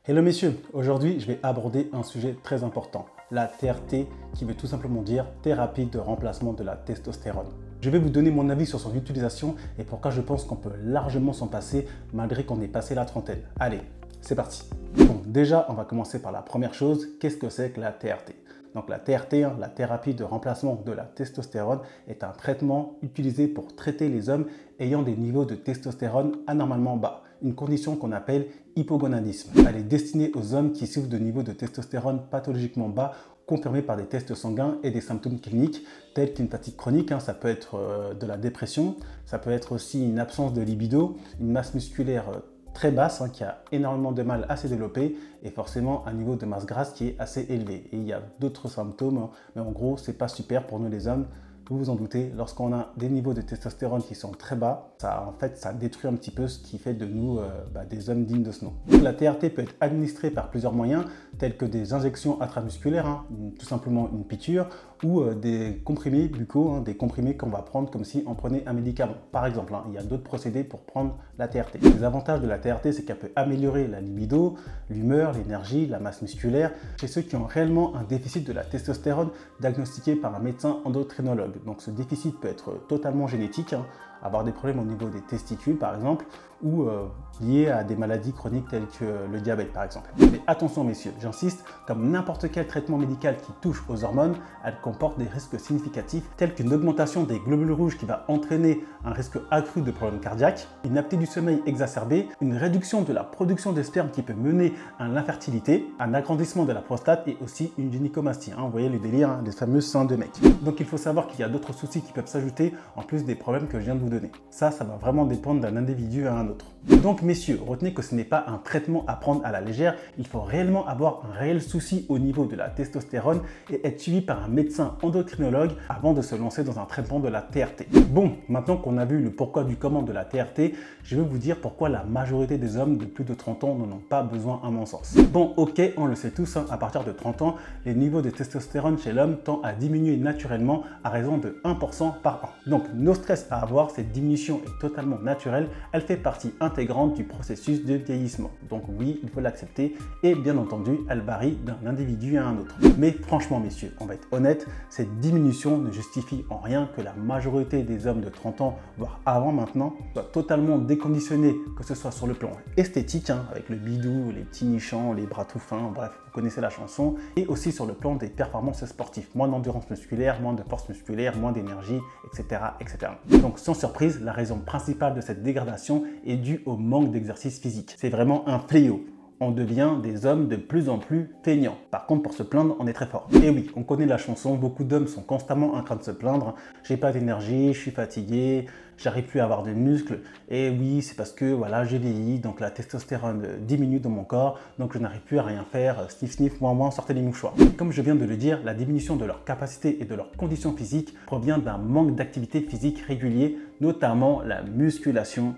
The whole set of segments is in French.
Hello messieurs, aujourd'hui je vais aborder un sujet très important, la TRT qui veut tout simplement dire thérapie de remplacement de la testostérone. Je vais vous donner mon avis sur son utilisation et pourquoi je pense qu'on peut largement s'en passer malgré qu'on ait passé la trentaine. Allez, c'est parti. Bon, déjà on va commencer par la première chose, qu'est-ce que c'est que la TRT? Donc la TRT, la thérapie de remplacement de la testostérone, est un traitement utilisé pour traiter les hommes ayant des niveaux de testostérone anormalement bas, une condition qu'on appelle hypogonadisme. Elle est destinée aux hommes qui souffrent de niveaux de testostérone pathologiquement bas, confirmés par des tests sanguins et des symptômes cliniques tels qu'une fatigue chronique, ça peut être de la dépression, ça peut être aussi une absence de libido, une masse musculaire très basse qui a énormément de mal à se développer et forcément un niveau de masse grasse qui est assez élevé. Et il y a d'autres symptômes, mais en gros, c'est pas super pour nous les hommes. Vous vous en doutez, lorsqu'on a des niveaux de testostérone qui sont très bas, ça détruit un petit peu ce qui fait de nous des hommes dignes de ce nom. La TRT peut être administrée par plusieurs moyens, tels que des injections intramusculaires, tout simplement une piqûre, ou des comprimés buccaux, des comprimés qu'on va prendre comme si on prenait un médicament. Par exemple, il y a d'autres procédés pour prendre la TRT. Les avantages de la TRT, c'est qu'elle peut améliorer la libido, l'humeur, l'énergie, la masse musculaire chez ceux qui ont réellement un déficit de la testostérone diagnostiqué par un médecin endocrinologue. Donc ce déficit peut être totalement génétique, avoir des problèmes au niveau des testicules par exemple, ou lié à des maladies chroniques telles que le diabète par exemple. Mais attention messieurs, j'insiste, comme n'importe quel traitement médical qui touche aux hormones, elle comporte des risques significatifs tels qu'une augmentation des globules rouges qui va entraîner un risque accru de problèmes cardiaques, une apnée du sommeil exacerbée, une réduction de la production de sperme qui peut mener à l'infertilité, un agrandissement de la prostate et aussi une gynécomastie. Vous voyez les délires, les fameux seins de mec. Donc il faut savoir qu'il y a d'autres soucis qui peuvent s'ajouter en plus des problèmes que je viens de vous donner. Ça va vraiment dépendre d'un individu à un autre. Donc messieurs, retenez que ce n'est pas un traitement à prendre à la légère, il faut réellement avoir un réel souci au niveau de la testostérone et être suivi par un médecin endocrinologue avant de se lancer dans un traitement de la TRT. Bon, maintenant qu'on a vu le pourquoi du comment de la TRT, je vais vous dire pourquoi la majorité des hommes de plus de 30 ans n'en ont pas besoin à mon sens. Bon, ok, on le sait tous, à partir de 30 ans, les niveaux de testostérone chez l'homme tendent à diminuer naturellement à raison de 1% par an. Donc, no stress à avoir, cette diminution est totalement naturelle, elle fait partie intégrante du processus de vieillissement. Donc oui, il faut l'accepter et bien entendu, elle varie d'un individu à un autre. Mais franchement messieurs, on va être honnête, cette diminution ne justifie en rien que la majorité des hommes de 30 ans, voire avant maintenant, soient totalement déconditionnés, que ce soit sur le plan esthétique, avec le bidou, les petits nichons, les bras tout fins, bref, vous connaissez la chanson, et aussi sur le plan des performances sportives, moins d'endurance musculaire, moins de force musculaire, moins d'énergie, etc., etc. Donc sans surprise, la raison principale de cette dégradation est due au manque d'exercice physique. C'est vraiment un fléau. On devient des hommes de plus en plus feignants. Par contre, pour se plaindre, on est très fort. Et oui, on connaît la chanson, beaucoup d'hommes sont constamment en train de se plaindre. J'ai pas d'énergie, je suis fatigué, j'arrive plus à avoir de muscles. Et oui, c'est parce que voilà, j'ai vieilli, donc la testostérone diminue dans mon corps, donc je n'arrive plus à rien faire. Sniff, sniff, moins, sortez les mouchoirs. Comme je viens de le dire, la diminution de leur capacité et de leur condition physique provient d'un manque d'activité physique régulier, notamment la musculation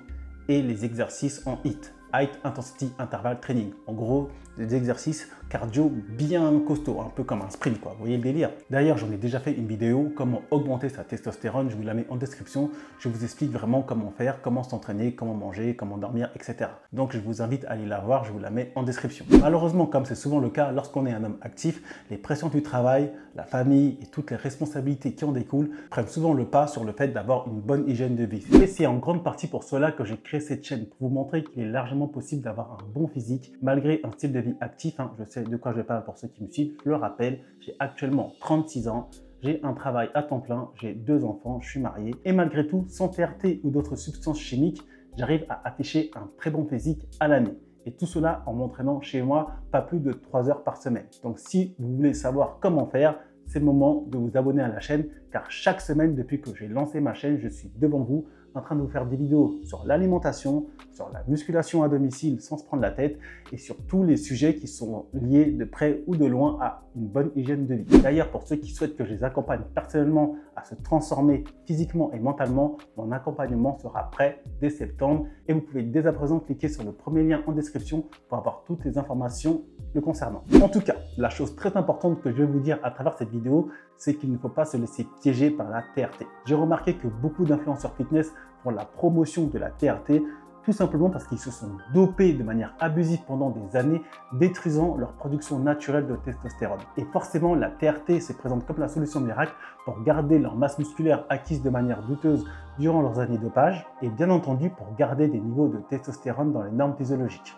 et les exercices en HIIT. High Intensity Interval Training. En gros, des exercices cardio bien costauds, un peu comme un sprint, quoi. Vous voyez le délire? D'ailleurs, j'en ai déjà fait une vidéo, comment augmenter sa testostérone, je vous la mets en description. Je vous explique vraiment comment faire, comment s'entraîner, comment manger, comment dormir, etc. Donc, je vous invite à aller la voir, je vous la mets en description. Malheureusement, comme c'est souvent le cas lorsqu'on est un homme actif, les pressions du travail, la famille et toutes les responsabilités qui en découlent prennent souvent le pas sur le fait d'avoir une bonne hygiène de vie. Et c'est en grande partie pour cela que j'ai créé cette chaîne, pour vous montrer qu'il est largement possible d'avoir un bon physique malgré un style de vie actif. Je sais de quoi je parle pour ceux qui me suivent. Je le rappelle, j'ai actuellement 36 ans. J'ai un travail à temps plein, j'ai 2 enfants, je suis marié. Et malgré tout, sans TRT ou d'autres substances chimiques, j'arrive à afficher un très bon physique à l'année. Et tout cela en m'entraînant chez moi pas plus de 3 heures par semaine. Donc si vous voulez savoir comment faire, c'est le moment de vous abonner à la chaîne, car chaque semaine depuis que j'ai lancé ma chaîne, je suis devant vous en train de vous faire des vidéos sur l'alimentation, sur la musculation à domicile sans se prendre la tête et sur tous les sujets qui sont liés de près ou de loin à une bonne hygiène de vie. D'ailleurs, pour ceux qui souhaitent que je les accompagne personnellement à se transformer physiquement et mentalement, mon accompagnement sera prêt dès septembre et vous pouvez dès à présent cliquer sur le premier lien en description pour avoir toutes les informations le concernant. En tout cas, la chose très importante que je vais vous dire à travers cette vidéo, c'est qu'il ne faut pas se laisser piéger par la TRT. J'ai remarqué que beaucoup d'influenceurs fitness font la promotion de la TRT tout simplement parce qu'ils se sont dopés de manière abusive pendant des années, détruisant leur production naturelle de testostérone. Et forcément, la TRT se présente comme la solution miracle pour garder leur masse musculaire acquise de manière douteuse durant leurs années de dopage, et bien entendu pour garder des niveaux de testostérone dans les normes physiologiques.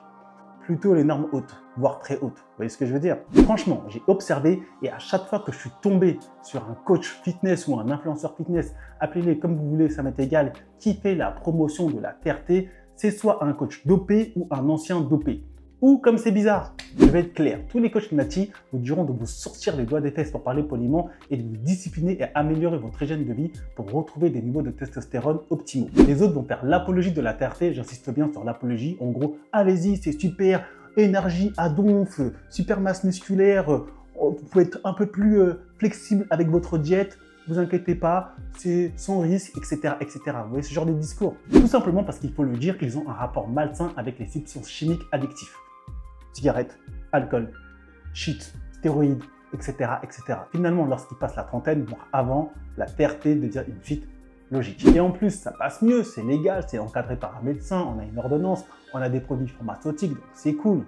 Plutôt les normes hautes, voire très hautes. Vous voyez ce que je veux dire? Franchement, j'ai observé et à chaque fois que je suis tombé sur un coach fitness ou un influenceur fitness, appelez-les comme vous voulez, ça m'est égal, qui fait la promotion de la TRT, c'est soit un coach dopé ou un ancien dopé. Ou comme c'est bizarre, je vais être clair, tous les coachs Nati vous diront de vous sortir les doigts des fesses pour parler poliment et de vous discipliner et améliorer votre hygiène de vie pour retrouver des niveaux de testostérone optimaux. Les autres vont faire l'apologie de la TRT, j'insiste bien sur l'apologie, en gros, allez-y, c'est super, énergie à donf, super masse musculaire, vous pouvez être un peu plus flexible avec votre diète, vous inquiétez pas, c'est sans risque, etc., etc. Vous voyez ce genre de discours? Tout simplement parce qu'il faut le dire, ils ont un rapport malsain avec les substances chimiques addictives. Cigarettes, alcool, shit, stéroïdes, etc., etc. Finalement, lorsqu'ils passent la trentaine, voire avant, la TRT devient une suite logique. Et en plus, ça passe mieux, c'est légal, c'est encadré par un médecin, on a une ordonnance, on a des produits pharmaceutiques, donc c'est cool.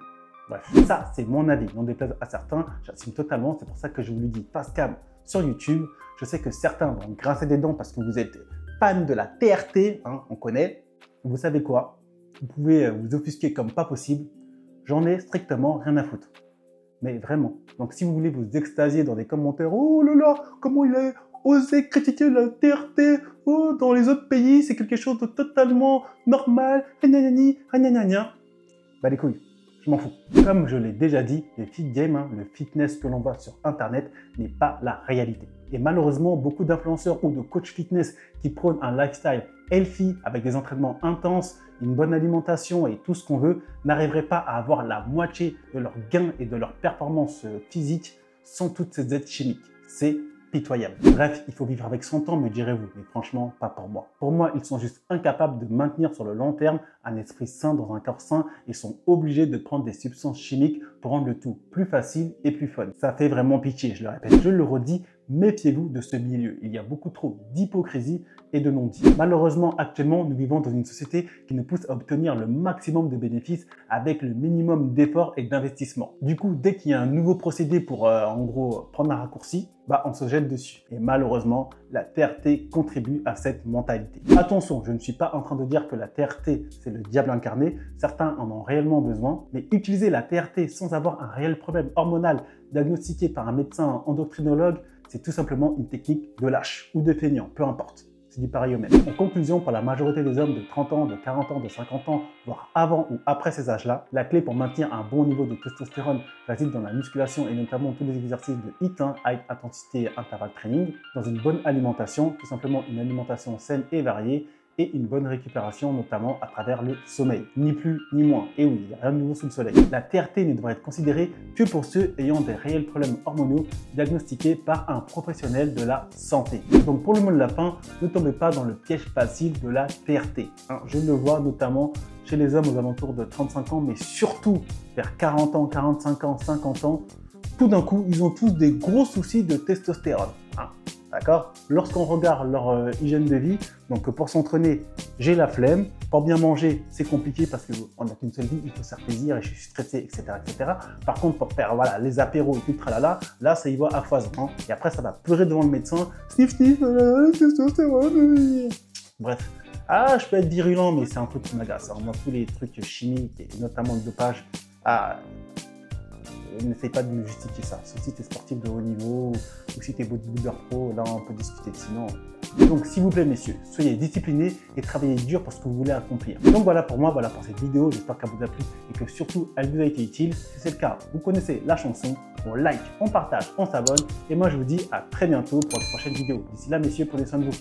Bref, ça, c'est mon avis. Non déplaise à certains, j'assume totalement, c'est pour ça que je vous le dis face cam sur YouTube. Je sais que certains vont grincer des dents parce que vous êtes fan de la TRT, hein, on connaît. Vous savez quoi? Vous pouvez vous offusquer comme pas possible. J'en ai strictement rien à foutre. Mais vraiment. Donc si vous voulez vous extasier dans des commentaires, oh là là, comment il a osé critiquer la TRT, oh, dans les autres pays, c'est quelque chose de totalement normal, bah les couilles, je m'en fous. Comme je l'ai déjà dit, les fit game, hein, le fitness que l'on voit sur internet n'est pas la réalité. Et malheureusement, beaucoup d'influenceurs ou de coachs fitness qui prônent un lifestyle healthy avec des entraînements intenses, une bonne alimentation et tout ce qu'on veut, n'arriveraient pas à avoir la moitié de leurs gains et de leur performance physique sans toutes ces aides chimiques. C'est pitoyable. Bref, il faut vivre avec 100 ans, me direz-vous, mais franchement, pas pour moi. Pour moi, ils sont juste incapables de maintenir sur le long terme un esprit sain dans un corps sain et sont obligés de prendre des substances chimiques pour rendre le tout plus facile et plus fun. Ça fait vraiment pitié, je le répète, je le redis, méfiez-vous de ce milieu. Il y a beaucoup trop d'hypocrisie et de non-dit. Malheureusement, actuellement, nous vivons dans une société qui nous pousse à obtenir le maximum de bénéfices avec le minimum d'efforts et d'investissement. Du coup, dès qu'il y a un nouveau procédé pour, en gros, prendre un raccourci, bah, on se jette dessus. Et malheureusement, la TRT contribue à cette mentalité. Attention, je ne suis pas en train de dire que la TRT, c'est le diable incarné. Certains en ont réellement besoin. Mais utiliser la TRT sans avoir un réel problème hormonal diagnostiqué par un médecin endocrinologue, c'est tout simplement une technique de lâche ou de feignant, peu importe. C'est du pareil au même. En conclusion, pour la majorité des hommes de 30 ans, de 40 ans, de 50 ans, voire avant ou après ces âges-là, la clé pour maintenir un bon niveau de testostérone réside dans la musculation et notamment tous les exercices de HIIT, high intensité interval training, dans une bonne alimentation, tout simplement une alimentation saine et variée, et une bonne récupération, notamment à travers le sommeil. Ni plus ni moins. Et oui, il n'y a rien de nouveau sous le soleil. La TRT ne devrait être considérée que pour ceux ayant des réels problèmes hormonaux diagnostiqués par un professionnel de la santé. Donc pour le mot de la fin, ne tombez pas dans le piège facile de la TRT. Hein, je le vois notamment chez les hommes aux alentours de 35 ans, mais surtout vers 40 ans, 45 ans, 50 ans, tout d'un coup, ils ont tous des gros soucis de testostérone. Hein. D'accord? Lorsqu'on regarde leur hygiène de vie, donc pour s'entraîner, j'ai la flemme. Pour bien manger, c'est compliqué parce qu'on n'a qu'une seule vie, il faut se faire plaisir et je suis stressé, etc., etc. Par contre, pour faire voilà, les apéros et tout, tralala, là, ça y va à foison. Hein. Et après, ça va pleurer devant le médecin. Sniff, sniff, testostérone. Bref. Ah, je peux être virulent, mais c'est un truc qui m'agace. Moi, tous les trucs chimiques et notamment le dopage, n'essaye pas de me justifier ça. Sauf si tu es sportif de haut niveau ou si tu es bodybuilder pro, là on peut discuter. Sinon, donc s'il vous plaît messieurs, soyez disciplinés et travaillez dur pour ce que vous voulez accomplir. Donc voilà pour moi, voilà pour cette vidéo. J'espère qu'elle vous a plu et que surtout elle vous a été utile. Si c'est le cas, vous connaissez la chanson. On like, on partage, on s'abonne. Et moi je vous dis à très bientôt pour une prochaine vidéo. D'ici là messieurs, prenez soin de vous.